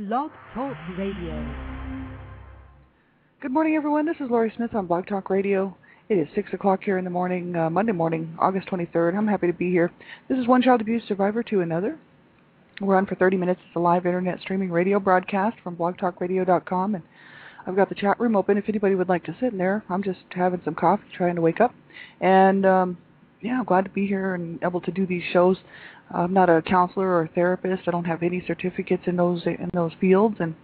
Blog Talk Radio. Good morning, everyone. This is Laurie Smith on Blog Talk Radio. It is 6 o'clock here in the morning, Monday morning, August 23rd. I'm happy to be here. This is One Child Abuse Survivor to Another. We're on for 30 minutes. It's a live internet streaming radio broadcast from blogtalkradio.com, and I've got the chat room open if anybody would like to sit in there. I'm just having some coffee, trying to wake up, and I'm glad to be here and able to do these shows. I'm not a counselor or a therapist. I don't have any certificates in those fields, and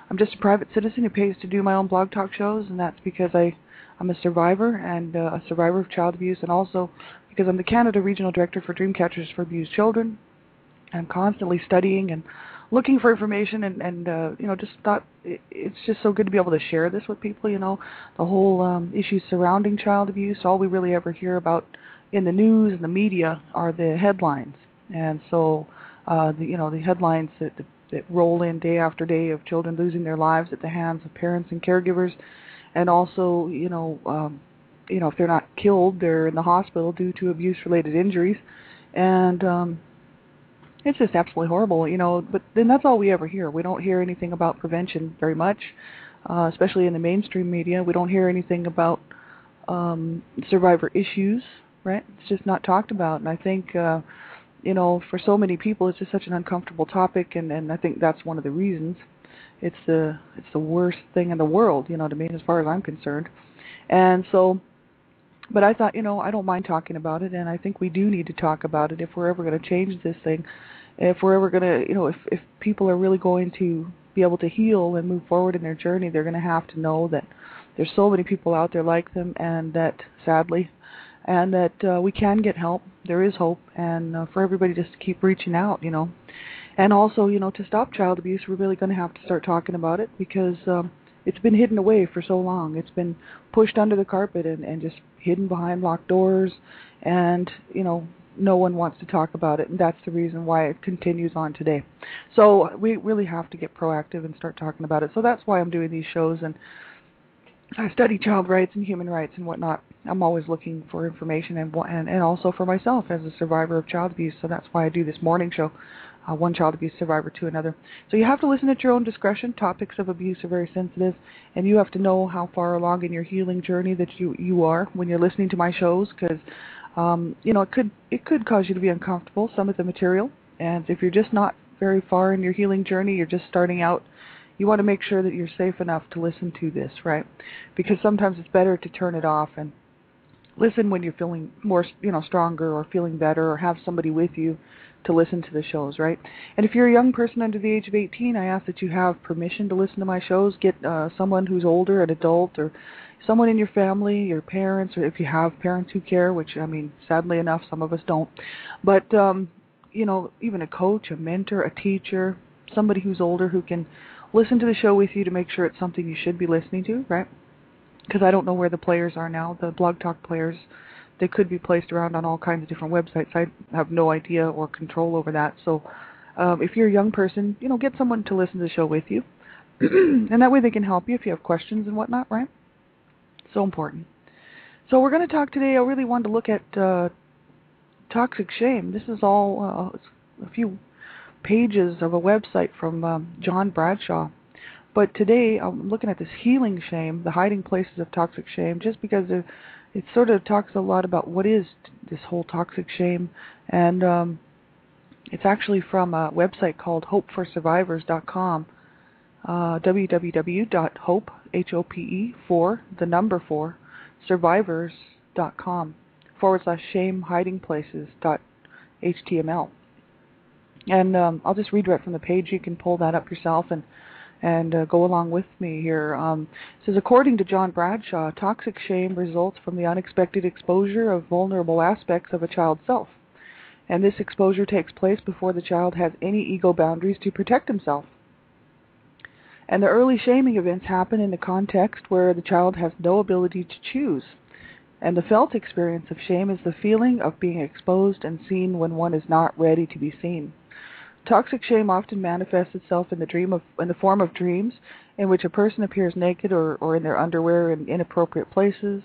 I'm just a private citizen who pays to do my own blog talk shows, and that's because I'm a survivor and a survivor of child abuse, and also because I'm the Canada Regional Director for Dreamcatchers for Abused Children. I'm constantly studying and looking for information, and just thought it's just so good to be able to share this with people. The whole issues surrounding child abuse. All we really ever hear about in the news and the media are the headlines, and so the headlines that roll in day after day of children losing their lives at the hands of parents and caregivers, and also if they're not killed, they're in the hospital due to abuse-related injuries, and it's just absolutely horrible, But then that's all we ever hear. We don't hear anything about prevention very much, especially in the mainstream media. We don't hear anything about survivor issues, right? It's just not talked about, and I think for so many people, it's just such an uncomfortable topic, and I think that's one of the reasons. It's the worst thing in the world, to me, as far as I'm concerned. And so, but I thought, I don't mind talking about it, and I think we do need to talk about it if we're ever going to change this thing. If we're ever going to, if people are really going to be able to heal and move forward in their journey, they're going to have to know that there's so many people out there like them, and that, sadly, and that we can get help. There is hope, and for everybody just to keep reaching out, And also, to stop child abuse, we're really going to have to start talking about it, because it's been hidden away for so long. It's been pushed under the carpet and just hidden behind locked doors, and, no one wants to talk about it, and that's the reason why it continues on today. So we really have to get proactive and start talking about it. So that's why I'm doing these shows, and I study child rights and human rights and whatnot. I'm always looking for information, and also for myself as a survivor of child abuse. So that's why I do this morning show, One Child Abuse Survivor to Another. So you have to listen at your own discretion. Topics of abuse are very sensitive, and you have to know how far along in your healing journey that you are when you're listening to my shows, because it could cause you to be uncomfortable, some of the material. And if you're just not very far in your healing journey, you're just starting out, you want to make sure that you're safe enough to listen to this, right? Because sometimes it's better to turn it off and listen when you're feeling more, stronger or feeling better, or have somebody with you to listen to the shows, right? And if you're a young person under the age of 18, I ask that you have permission to listen to my shows. Get someone who's older, an adult, or someone in your family, your parents, or if you have parents who care, which, sadly enough, some of us don't. But, even a coach, a mentor, a teacher, somebody who's older who can listen to the show with you to make sure it's something you should be listening to, right? Because I don't know where the players are now, the Blog Talk players. They could be placed around on all kinds of different websites. I have no idea or control over that. So if you're a young person, get someone to listen to the show with you. And that way they can help you if you have questions and whatnot, right? So important. So we're going to talk today. I really wanted to look at toxic shame. This is all a few pages of a website from John Bradshaw. But today I'm looking at this healing shame, the hiding places of toxic shame, just because it sort of talks a lot about what is this whole toxic shame. And it's actually from a website called hopeforsurvivors.com, www.hope, H-O-P-E, for, the number 4, survivors.com, /shame hiding places.html. And I'll just read right from the page. You can pull that up yourself and go along with me here. It says, according to John Bradshaw, toxic shame results from the unexpected exposure of vulnerable aspects of a child's self. And this exposure takes place before the child has any ego boundaries to protect himself. And the early shaming events happen in the context where the child has no ability to choose. And the felt experience of shame is the feeling of being exposed and seen when one is not ready to be seen. Toxic shame often manifests itself in the form of dreams in which a person appears naked or in their underwear in inappropriate places.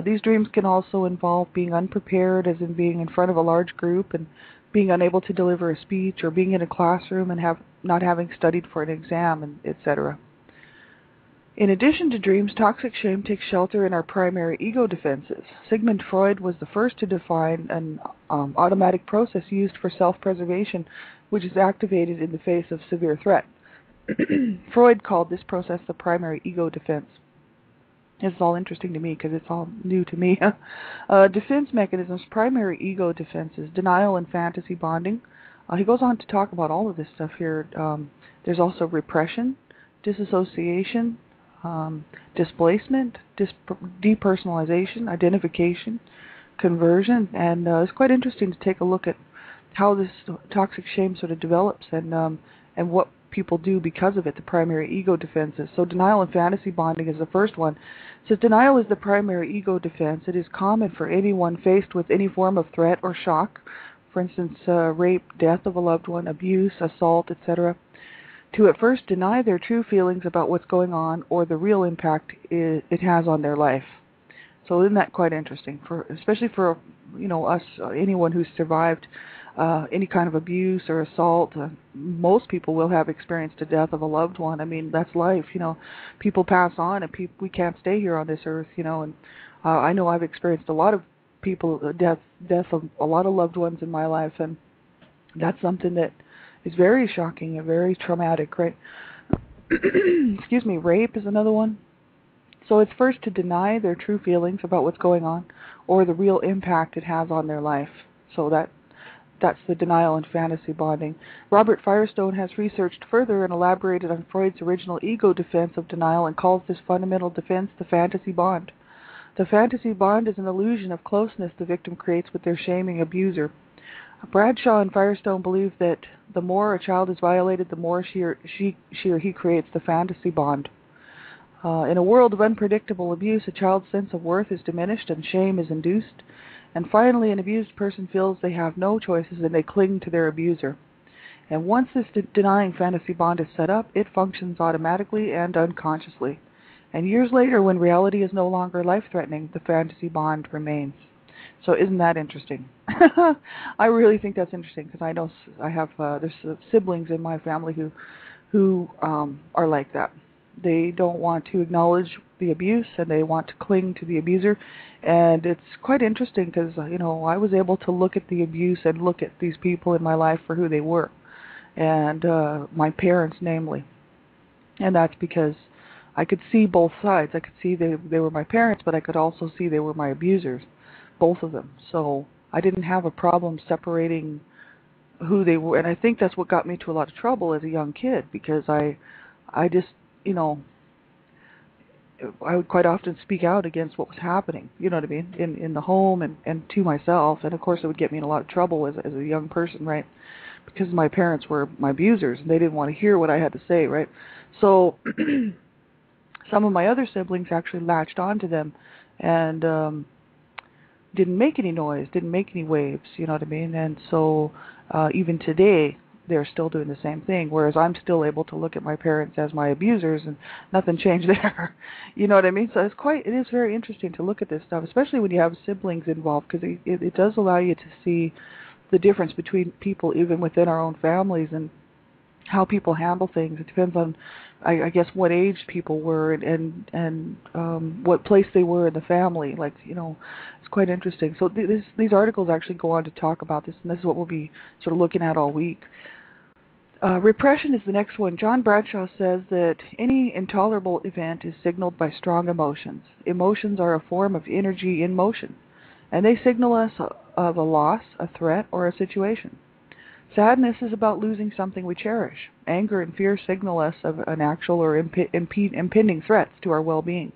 These dreams can also involve being unprepared, as in being in front of a large group and being unable to deliver a speech, or being in a classroom and not having studied for an exam, and etc. In addition to dreams, toxic shame takes shelter in our primary ego defenses. Sigmund Freud was the first to define an automatic process used for self-preservation, which is activated in the face of severe threat. Freud called this process the primary ego defense. It's all interesting to me because it's all new to me. Defense mechanisms, primary ego defenses, denial and fantasy bonding. He goes on to talk about all of this stuff here. There's also repression, disassociation, displacement, depersonalization, identification, conversion, and it's quite interesting to take a look at how this toxic shame sort of develops and what people do because of it, the primary ego defenses. So denial and fantasy bonding is the first one. So denial is the primary ego defense. It is common for anyone faced with any form of threat or shock, for instance, rape, death of a loved one, abuse, assault, etc., to at first deny their true feelings about what's going on or the real impact it has on their life. So isn't that quite interesting? Especially for us, anyone who's survived any kind of abuse or assault. Most people will have experienced the death of a loved one. I mean, that's life. People pass on, and we can't stay here on this earth. And I know I've experienced a lot of death of a lot of loved ones in my life, and that's something that is very shocking and very traumatic, right? Excuse me. Rape is another one. So it's first to deny their true feelings about what's going on or the real impact it has on their life. So that's the denial and fantasy bonding. Robert Firestone has researched further and elaborated on Freud's original ego defense of denial and calls this fundamental defense the fantasy bond. The fantasy bond is an illusion of closeness the victim creates with their shaming abuser. Bradshaw and Firestone believe that the more a child is violated, the more she or he creates the fantasy bond. In a world of unpredictable abuse, a child's sense of worth is diminished and shame is induced. And finally, an abused person feels they have no choices and they cling to their abuser. And once this denying fantasy bond is set up, it functions automatically and unconsciously. And years later, when reality is no longer life-threatening, the fantasy bond remains. So isn't that interesting? I really think that's interesting because I know I have there's siblings in my family who are like that. They don't want to acknowledge the abuse and they want to cling to the abuser, and it's quite interesting because I was able to look at the abuse and look at these people in my life for who they were, and my parents namely, and that's because I could see both sides. I could see they were my parents, but I could also see they were my abusers, both of them. So I didn't have a problem separating who they were, and I think that's what got me to a lot of trouble as a young kid because I just, I would quite often speak out against what was happening, you know what I mean, in the home and to myself, and of course it would get me in a lot of trouble as a young person, right, because my parents were my abusers and they didn't want to hear what I had to say, right. So some of my other siblings actually latched onto them and didn't make any noise, didn't make any waves, you know what I mean, and so even today they're still doing the same thing, whereas I'm still able to look at my parents as my abusers and nothing changed there. You know what I mean? So it is very interesting to look at this stuff, especially when you have siblings involved, because it does allow you to see the difference between people even within our own families and how people handle things. It depends on, I guess, what age people were and what place they were in the family. Like, it's quite interesting. So these articles actually go on to talk about this, and this is what we'll be sort of looking at all week. Repression is the next one. John Bradshaw says that any intolerable event is signaled by strong emotions. Emotions are a form of energy in motion, and they signal us of a loss, a threat, or a situation. Sadness is about losing something we cherish. Anger and fear signal us of an actual or impending threats to our well-being.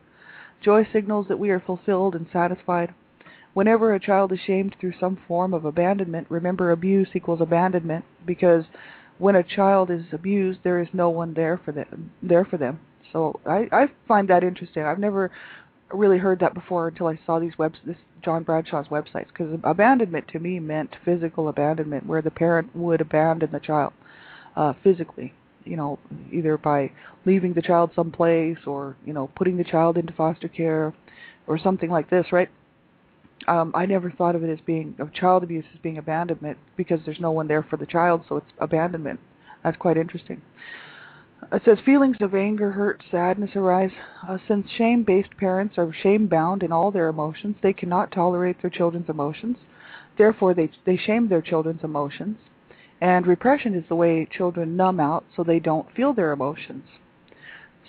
Joy signals that we are fulfilled and satisfied. Whenever a child is shamed through some form of abandonment, remember abuse equals abandonment, because when a child is abused, there is no one there for them. So I find that interesting. I've never really heard that before until I saw this John Bradshaw's websites, because abandonment to me meant physical abandonment, where the parent would abandon the child physically, either by leaving the child someplace or, putting the child into foster care or something like this, right? I never thought of it as being, of child abuse as being abandonment, because there's no one there for the child, so it's abandonment. That's quite interesting. It says feelings of anger, hurt, sadness arise. Since shame-based parents are shame-bound in all their emotions, they cannot tolerate their children's emotions. Therefore, they shame their children's emotions. And repression is the way children numb out so they don't feel their emotions.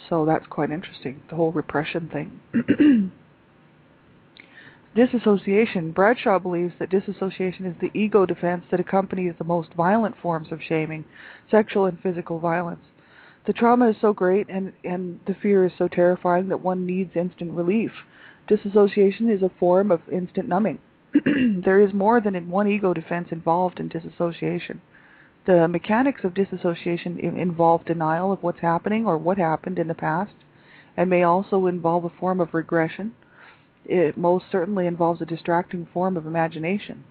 So that's quite interesting, the whole repression thing. Disassociation. Bradshaw believes that disassociation is the ego defense that accompanies the most violent forms of shaming, sexual and physical violence. The trauma is so great and the fear is so terrifying that one needs instant relief. Disassociation is a form of instant numbing. There is more than one ego defense involved in disassociation. The mechanics of disassociation involve denial of what's happening or what happened in the past, and may also involve a form of regression. It most certainly involves a distracting form of imagination.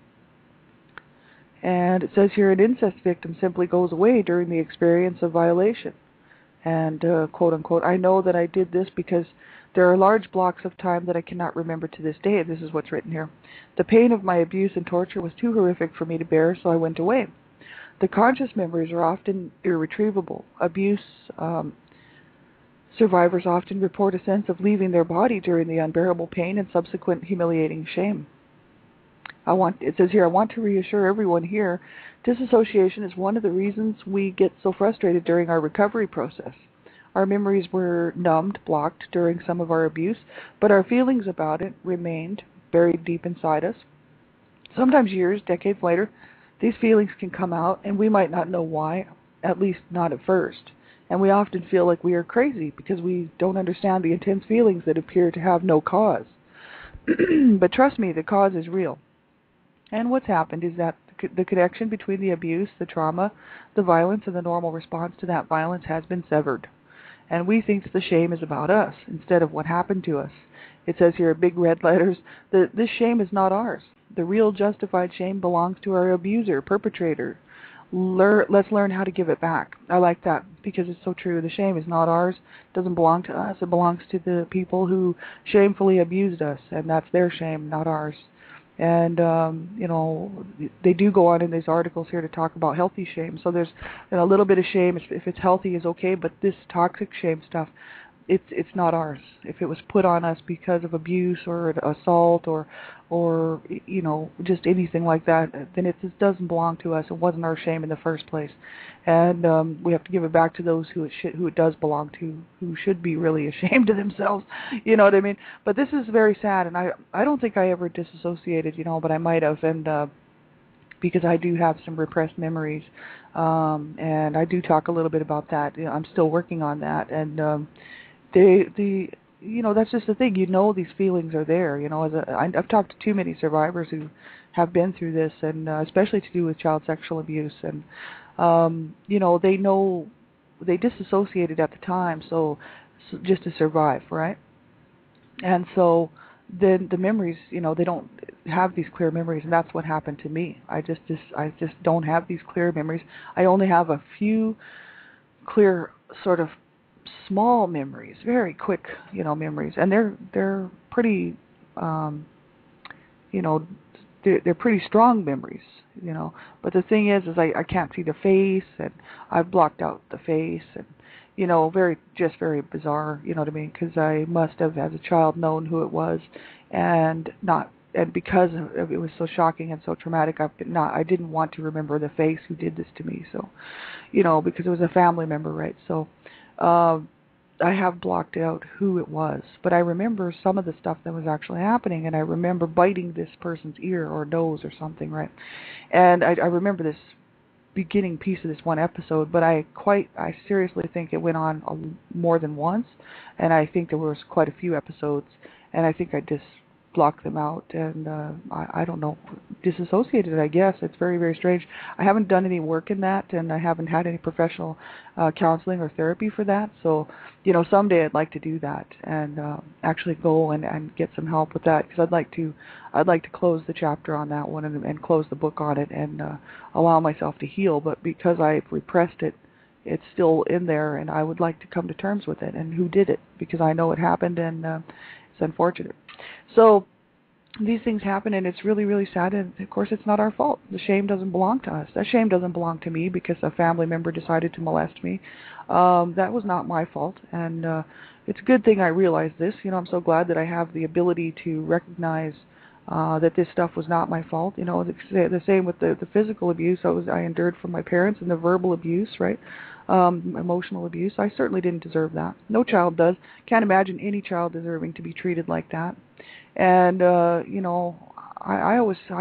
And it says here, an incest victim simply goes away during the experience of violation. And, quote unquote, I know that I did this because there are large blocks of time that I cannot remember to this day. This is what's written here. The pain of my abuse and torture was too horrific for me to bear, so I went away. The conscious memories are often irretrievable. Abuse survivors often report a sense of leaving their body during the unbearable pain and subsequent humiliating shame. It says here, I want to reassure everyone here, disassociation is one of the reasons we get so frustrated during our recovery process. Our memories were numbed, blocked during some of our abuse, but our feelings about it remained buried deep inside us. Sometimes years, decades later, these feelings can come out, and we might not know why, at least not at first. And we often feel like we are crazy because we don't understand the intense feelings that appear to have no cause. But trust me, the cause is real. And what's happened is that the connection between the abuse, the trauma, the violence, and the normal response to that violence has been severed. And we think the shame is about us instead of what happened to us. It says here in big red letters that this shame is not ours. The real justified shame belongs to our abuser, perpetrator. Let's learn how to give it back. I like that because it's so true. The shame is not ours. It doesn't belong to us. It belongs to the people who shamefully abused us, and that's their shame, not ours. And, they do go on in these articles here to talk about healthy shame. So there's a little bit of shame. If it's healthy is okay, but this toxic shame stuff, it's not ours. If it was put on us because of abuse or assault or just anything like that, then it just doesn't belong to us. It wasn't our shame in the first place. And we have to give it back to those who it does belong to, who should be really ashamed of themselves. You know what I mean? But this is very sad, and I don't think I ever disassociated, but I might have, and because I do have some repressed memories, and I do talk a little bit about that. I'm still working on that, and that's just the thing. These feelings are there. I've talked to too many survivors who have been through this, and especially to do with child sexual abuse, and they know they disassociated at the time, so just to survive, right? And so then the memories, they don't have these clear memories, and that's what happened to me. I just don't have these clear memories. I only have a few clear sort of small memories, very quick, memories, and they're pretty, they're pretty strong memories, But the thing is I can't see the face, and I've blocked out the face, and very bizarre, what I mean? Because I must have, as a child, known who it was, and because it was so shocking and so traumatic, I didn't want to remember the face who did this to me. So, because it was a family member, right? So, I have blocked out who it was, but I remember some of the stuff that was actually happening, and I remember biting this person's ear or nose or something, right? And I remember this beginning piece of this one episode, but I seriously think it went on more than once, and I think there was quite a few episodes, and I think I just blocked them out, and I don't know, disassociated, I guess. It's very, very strange. I haven't done any work in that, and I haven't had any professional counseling or therapy for that, so, someday I'd like to do that, and actually go and get some help with that, because I'd like to close the chapter on that one and close the book on it, and allow myself to heal, but because I've repressed it, it's still in there, and I would like to come to terms with it, and who did it, because I know it happened, and it's unfortunate. So, these things happen, and it's really, really sad, and of course it's not our fault. The shame doesn't belong to us. That shame doesn't belong to me because a family member decided to molest me. That was not my fault, and it's a good thing I realized this. I'm so glad that I have the ability to recognize that this stuff was not my fault. The same with the physical abuse I endured from my parents, and the verbal abuse, right? Emotional abuse. I certainly didn't deserve that. No child does. Can't imagine any child deserving to be treated like that. And I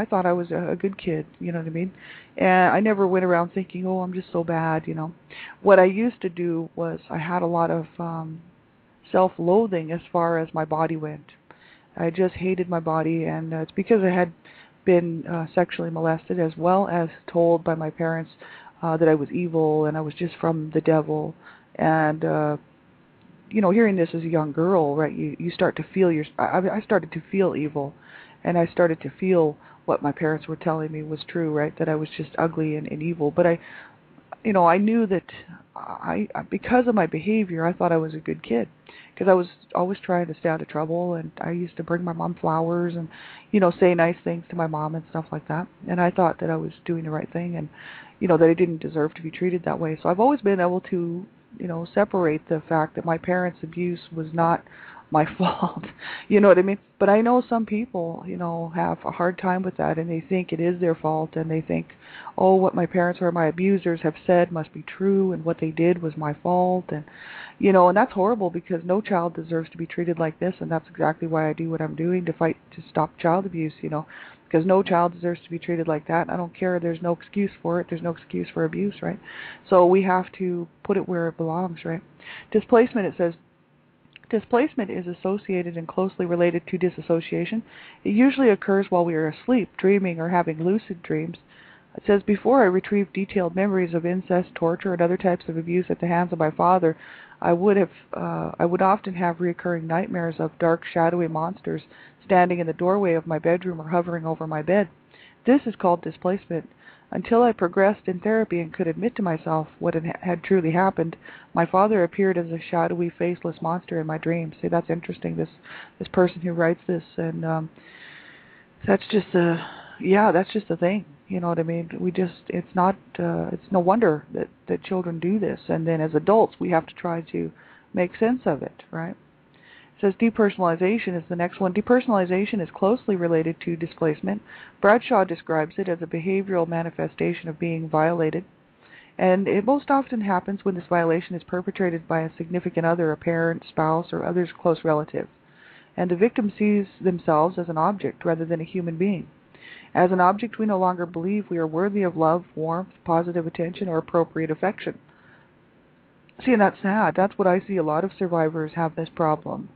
thought I was a good kid, you know what I mean? And I never went around thinking, oh, I'm just so bad, What I used to do was I had a lot of self-loathing as far as my body went. I just hated my body, and it's because I had been sexually molested, as well as told by my parents that I was evil and I was just from the devil. And hearing this as a young girl, right, you start to feel I started to feel evil, and I started to feel what my parents were telling me was true, right, that I was just ugly and evil. But I knew that because of my behavior, I thought I was a good kid, because I was always trying to stay out of trouble, and I used to bring my mom flowers and, say nice things to my mom and stuff like that. And I thought that I was doing the right thing, and, that I didn't deserve to be treated that way. So I've always been able to, separate the fact that my parents' abuse was not my fault. You know what I mean? But I know some people, have a hard time with that, and they think it is their fault, and they think, oh, what my parents or my abusers have said must be true, and what they did was my fault, and, and that's horrible, because no child deserves to be treated like this, and that's exactly why I do what I'm doing, to fight to stop child abuse, because no child deserves to be treated like that. I don't care. There's no excuse for it. There's no excuse for abuse, right? So we have to put it where it belongs, right? Displacement, it says, displacement is associated and closely related to disassociation. It usually occurs while we are asleep, dreaming, or having lucid dreams. It says, before I retrieved detailed memories of incest, torture, and other types of abuse at the hands of my father, I would often have recurring nightmares of dark, shadowy monsters standing in the doorway of my bedroom or hovering over my bed. This is called displacement. Until I progressed in therapy and could admit to myself what had truly happened, my father appeared as a shadowy, faceless monster in my dreams. See, that's interesting, this person who writes this, and that's just that's just a thing. You know what I mean? It's no wonder that children do this, and then as adults we have to try to make sense of it, right? It says depersonalization is the next one. Depersonalization is closely related to displacement. Bradshaw describes it as a behavioral manifestation of being violated, and it most often happens when this violation is perpetrated by a significant other, a parent, spouse, or other's close relative, and the victim sees themselves as an object rather than a human being. As an object, we no longer believe we are worthy of love, warmth, positive attention, or appropriate affection. See, and that's sad. That's what I see. A lot of survivors have this problem.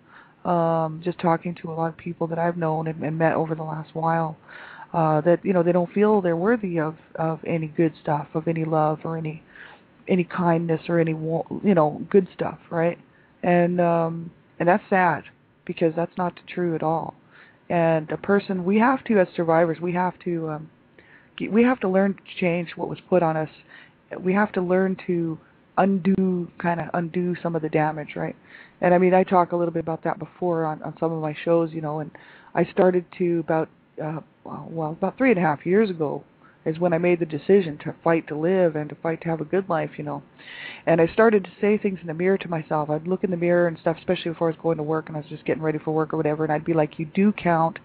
Just talking to a lot of people that I've known and met over the last while, that they don't feel they're worthy of any good stuff, of any love or any kindness or any good stuff, right? And that's sad, because that's not true at all. And we have to, as survivors, we have to learn to change what was put on us. We have to learn to undo some of the damage, right? And I mean, I talk a little bit about that before on some of my shows, and I started to about 3.5 years ago is when I made the decision to fight to live and to fight to have a good life, And I started to say things in the mirror to myself. I'd look in the mirror and stuff, especially before I was going to work and I was just getting ready for work or whatever, and I'd be like, you do count,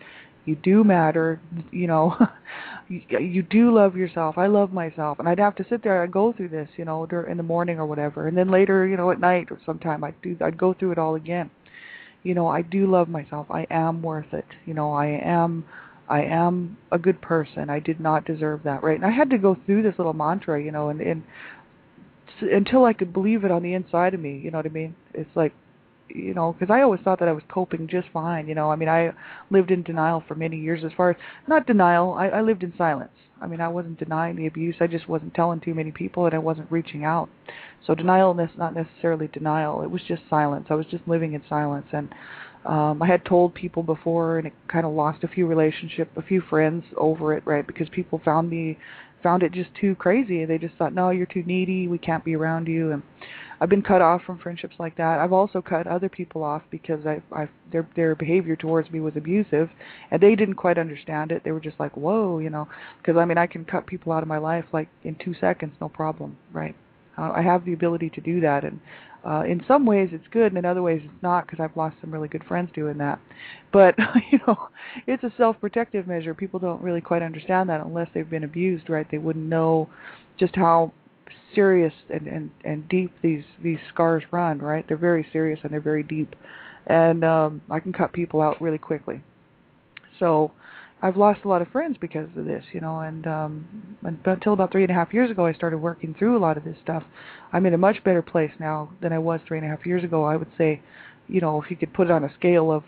you do matter, you do love yourself, I love myself. And I'd have to sit there and go through this, in the morning or whatever. And then later, at night or sometime, I'd go through it all again. I do love myself. I am worth it. I am a good person. I did not deserve that, right? And I had to go through this little mantra, and until I could believe it on the inside of me, you know what I mean? It's like, because I always thought that I was coping just fine, I mean, I lived in denial for many years. As far as, not denial, I lived in silence. I mean, I wasn't denying the abuse, I just wasn't telling too many people, and I wasn't reaching out. So denial is not necessarily denial, it was just silence. I was just living in silence, and I had told people before, and it kind of lost a few friends over it, right, because people found it just too crazy. They just thought, no, you're too needy, we can't be around you. And I've been cut off from friendships like that. I've also cut other people off because their behavior towards me was abusive, and they didn't quite understand it. They were just like, whoa, because I mean, I can cut people out of my life like in 2 seconds, no problem, right? I have the ability to do that, and in some ways it's good, and in other ways it's not, because I've lost some really good friends doing that. But it's a self-protective measure. People don't really quite understand that unless they've been abused, right? They wouldn't know just how serious and deep these scars run, right? They're very serious and they're very deep, and I can cut people out really quickly. So I've lost a lot of friends because of this, and until about 3.5 years ago, I started working through a lot of this stuff. I'm in a much better place now than I was 3.5 years ago. I would say, if you could put it on a scale of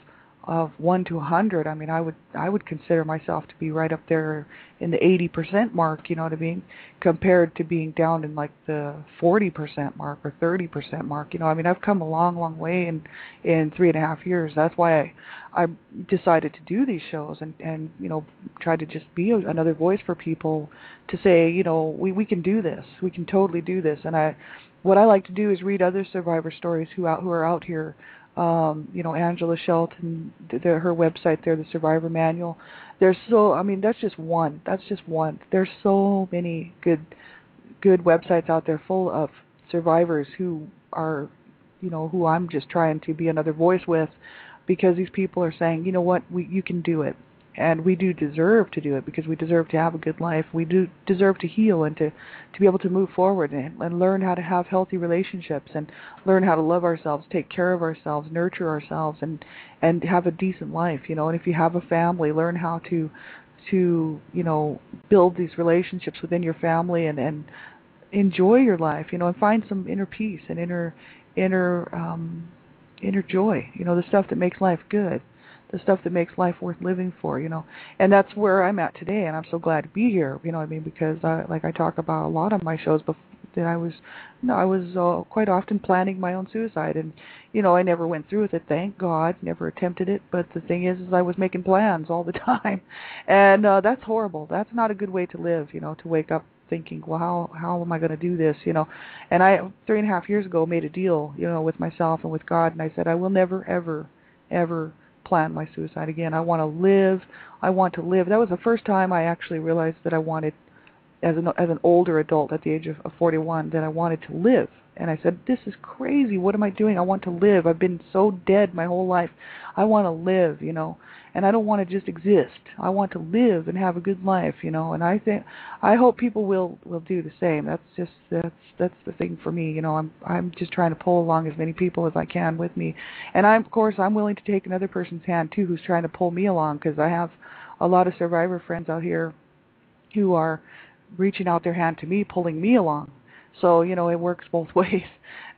1 to 100, I mean, I would consider myself to be right up there in the 80% mark, you know what I mean, compared to being down in like the 40% mark or 30% mark. I mean, I've come a long, long way in 3.5 years. That's why I decided to do these shows and try to just be another voice for people to say, we can do this. We can totally do this. And what I like to do is read other survivor stories who are out here. Angela Shelton, her website there, the Survivor Manual. That's just one. There's so many good websites out there full of survivors who are, who I'm just trying to be another voice with, because these people are saying, you know what, you can do it. And we do deserve to do it, because we deserve to have a good life. We do deserve to heal and to be able to move forward and learn how to have healthy relationships and learn how to love ourselves, take care of ourselves, nurture ourselves, and have a decent life. And if you have a family, learn how to build these relationships within your family and enjoy your life. And find some inner peace and inner joy. The stuff that makes life good. The stuff that makes life worth living for, and that's where I'm at today, and I'm so glad to be here, because I talk about a lot on my shows, but that I was quite often planning my own suicide, and I never went through with it, thank God, never attempted it. But the thing is I was making plans all the time, and that's horrible. That's not a good way to live, to wake up thinking, well, how am I going to do this, And I 3.5 years ago made a deal, with myself and with God, and I said I will never, ever, ever plan my suicide again. I want to live. That was the first time I actually realized that I wanted, as an older adult at the age of 41, that I wanted to live. And I said, this is crazy. What am I doing? I want to live. I've been so dead my whole life. I want to live, and I don't want to just exist. I want to live and have a good life, and I hope people will do the same. That's the thing for me, I'm just trying to pull along as many people as I can with me. And I'm willing to take another person's hand too who's trying to pull me along, because I have a lot of survivor friends out here who are reaching out their hand to me, pulling me along. So, it works both ways.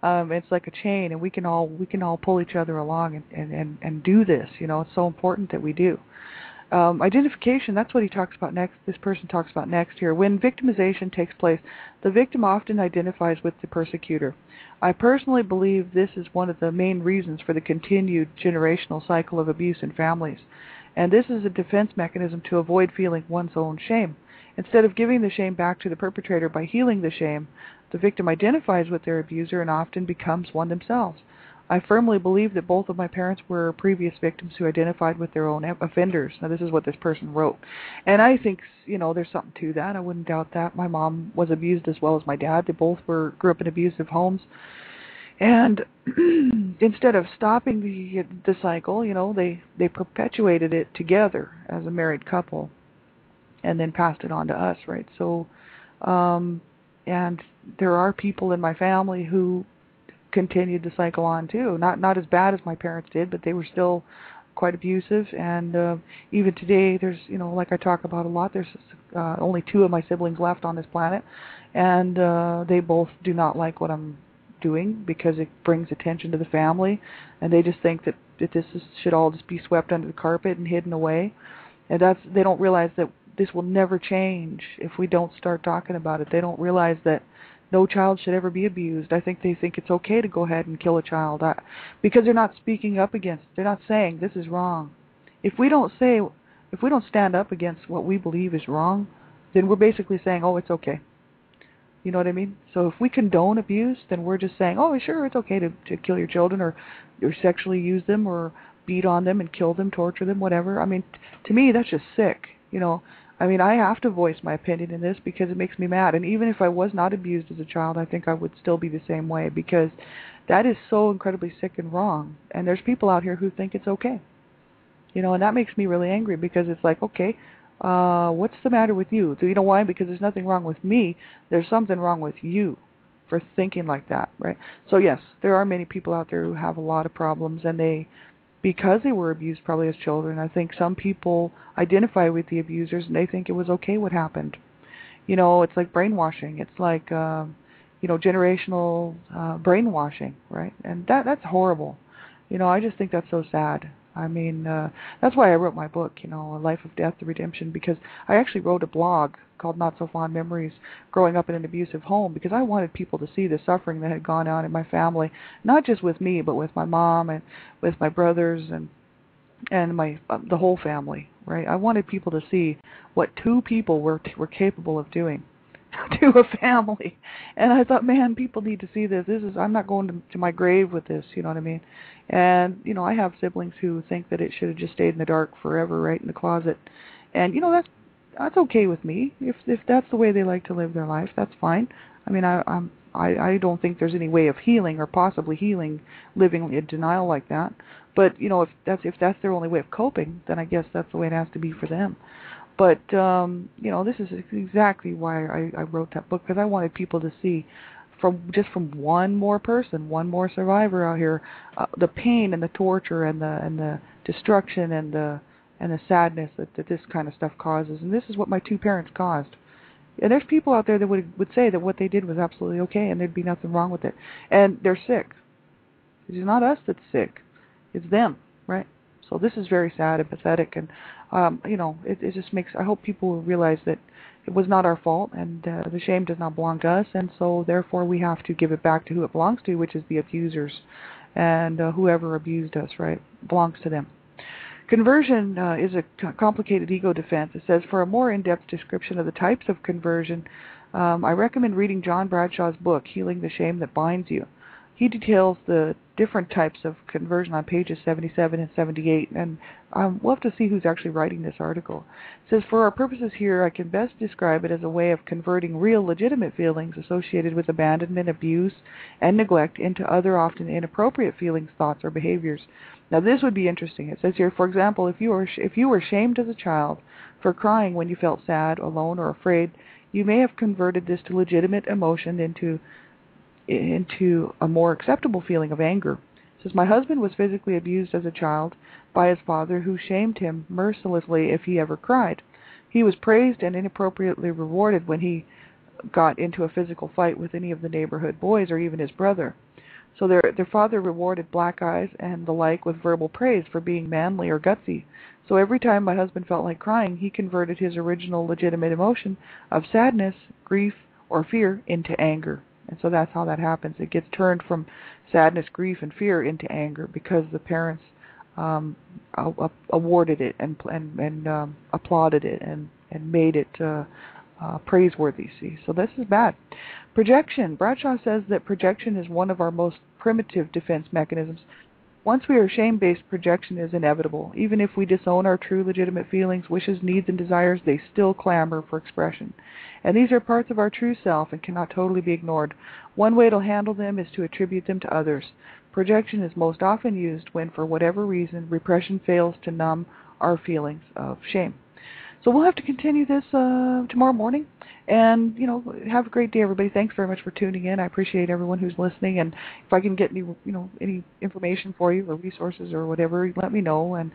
It's like a chain, and we can all pull each other along and do this. It's so important that we do. Identification, that's what he talks about next. This person talks about next here. When victimization takes place, the victim often identifies with the persecutor. I personally believe this is one of the main reasons for the continued generational cycle of abuse in families. And this is a defense mechanism to avoid feeling one's own shame. Instead of giving the shame back to the perpetrator by healing the shame, the victim identifies with their abuser and often becomes one themselves. I firmly believe that both of my parents were previous victims who identified with their own offenders. Now, this is what this person wrote. And I think, there's something to that. I wouldn't doubt that. My mom was abused as well as my dad. They both grew up in abusive homes. And instead of stopping the cycle, they perpetuated it together as a married couple and then passed it on to us, right? So, and there are people in my family who continued the cycle on too. Not as bad as my parents did, but they were still quite abusive. And even today, there's, like I talk about a lot, there's only 2 of my siblings left on this planet, and they both do not like what I'm doing because it brings attention to the family, and they just think that should all just be swept under the carpet and hidden away. And they don't realize that this will never change if we don't start talking about it. They don't realize that no child should ever be abused. I think they think it's okay to go ahead and kill a child because they're not speaking up against it. They're not saying this is wrong. If we don't stand up against what we believe is wrong, then we're basically saying, oh, it's okay. You know what I mean? So if we condone abuse, then we're just saying, oh, sure, it's okay to kill your children or sexually use them or beat on them and kill them, torture them, whatever. I mean, to me, that's just sick. You know, I mean, I have to voice my opinion in this because it makes me mad. And even if I was not abused as a child, I think I would still be the same way because that is so incredibly sick and wrong. And there's people out here who think it's okay. You know, and that makes me really angry because it's like, okay, what's the matter with you? So you know why? Because there's nothing wrong with me. There's something wrong with you for thinking like that, right? So yes, there are many people out there who have a lot of problems, and because they were abused probably as children, I think some people identify with the abusers and they think it was okay what happened. You know, it's like brainwashing. It's like, generational brainwashing, right? And that's horrible. You know, I just think that's so sad. I mean, that's why I wrote my book, A Life of Death, The Redemption, because I actually wrote a blog called Not So Fond Memories, growing up in an abusive home, because I wanted people to see the suffering that had gone on in my family, not just with me, but with my mom and with my brothers and my the whole family, right? I wanted people to see what two people were capable of doing to a family. And I thought, man, people need to see this. I'm not going to my grave with this, you know what I mean? And, I have siblings who think that it should have just stayed in the dark forever, right in the closet. And, that's okay with me. If that's the way they like to live their life, that's fine. I mean, I don't think there's any way of healing or possibly healing living in denial like that. But, if that's their only way of coping, then I guess that's the way it has to be for them. But, this is exactly why I wrote that book, because I wanted people to see from one more person, one more survivor out here, the pain and the torture and the destruction and the sadness that this kind of stuff causes. And this is what my two parents caused. And there's people out there that would say that what they did was absolutely okay and there'd be nothing wrong with it. And they're sick. It's not us that's sick. It's them, right? So this is very sad and pathetic, and it just makes. I hope people will realize that it was not our fault, and the shame does not belong to us, and so therefore we have to give it back to who it belongs to, which is the abusers, and whoever abused us, right, belongs to them. Conversion is a complicated ego defense. It says, for a more in-depth description of the types of conversion, I recommend reading John Bradshaw's book, Healing the Shame That Binds You. He details the different types of conversion on pages 77 and 78, and we'll have to see who's actually writing this article. It says, for our purposes here, I can best describe it as a way of converting real, legitimate feelings associated with abandonment, abuse, and neglect into other, often inappropriate feelings, thoughts, or behaviors. Now, this would be interesting. It says here, for example, if you were shamed as a child for crying when you felt sad, alone, or afraid, you may have converted this to legitimate emotion into a more acceptable feeling of anger. It says, my husband was physically abused as a child by his father, who shamed him mercilessly if he ever cried. He was praised and inappropriately rewarded when he got into a physical fight with any of the neighborhood boys or even his brother. So their father rewarded black eyes and the like with verbal praise for being manly or gutsy. So every time my husband felt like crying, he converted his original legitimate emotion of sadness, grief, or fear into anger. And so that's how that happens. It gets turned from sadness, grief, and fear into anger because the parents awarded it and applauded it and made it praiseworthy. See, so this is bad. Projection. Bradshaw says that projection is one of our most primitive defense mechanisms. Once we are shame-based, projection is inevitable. Even if we disown our true legitimate feelings, wishes, needs, and desires, they still clamor for expression. And these are parts of our true self and cannot totally be ignored. One way to handle them is to attribute them to others. Projection is most often used when, for whatever reason, repression fails to numb our feelings of shame. So we'll have to continue this tomorrow morning. And, have a great day, everybody. Thanks very much for tuning in. I appreciate everyone who's listening. And if I can get any information for you or resources or whatever, let me know. And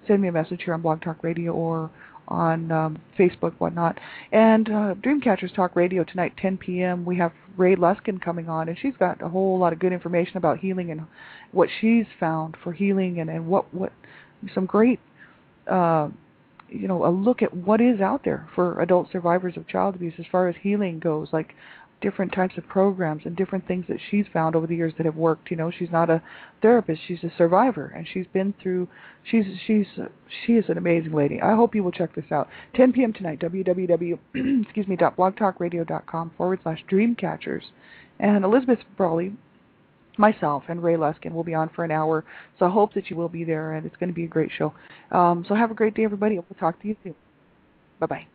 send me a message here on Blog Talk Radio or on Facebook, whatnot. And Dreamcatchers Talk Radio tonight, 10 p.m. We have Ray Luskin coming on, and she's got a whole lot of good information about healing and what she's found for healing and what some great a look at what is out there for adult survivors of child abuse as far as healing goes, like different types of programs and different things that she's found over the years that have worked. You know, she's not a therapist; she's a survivor, and she's been through. She is an amazing lady. I hope you will check this out. 10 p.m. tonight. www.blogtalkradio.com/dreamcatchers, and Elizabeth Brawley, myself, and Ray Luskin will be on for an hour. So I hope that you will be there, and it's going to be a great show. So have a great day, everybody. We'll talk to you soon. Bye-bye.